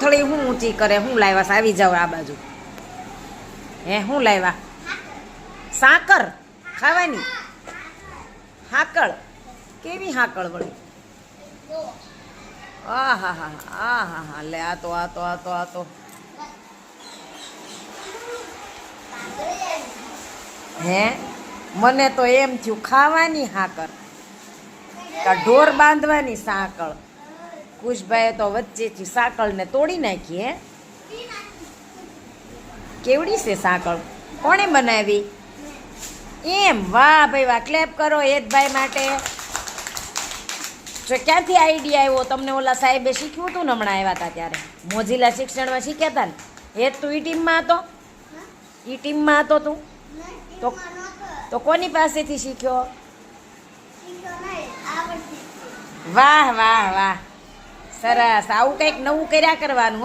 થોડી હું ઊંચી કરે, હું લાવ્યા આવી જાવ આ બાજુ. હે હું લાવ્યા? સાકર ખાવાની. હાકળ કેવી હાકળ વળી? આ હા હા આ હા હા લે આ તો હે મને તો એમ થયું ખાવાની હાકર કા ઢોર બાંધવાની સાંકળ. કુશભાઈએ તો વચ્ચેથી સાંકળને તોડી નાખી. હે કેવડી છે સાંકળ? કોણે બનાવી? એમ વાહ ભાઈ વાહ, ક્લેપ કરો હેતભાઈ માટે. જો ક્યાંથી આઈડિયા આવ્યો તમને? ઓલા સાહેબે શીખ્યું હતું ને હમણાં આવ્યા હતા ત્યારે, મોજીલા શિક્ષણમાં શીખ્યા હતા ને. હેત તું ઈ ટીમમાં હતો? ઈ ટીમમાં હતો તું? તો કોની પાસેથી શીખ્યો? વાહ વાહ વાહ, સરસ. આવું કંઈક નવું કર્યા કરવાનું.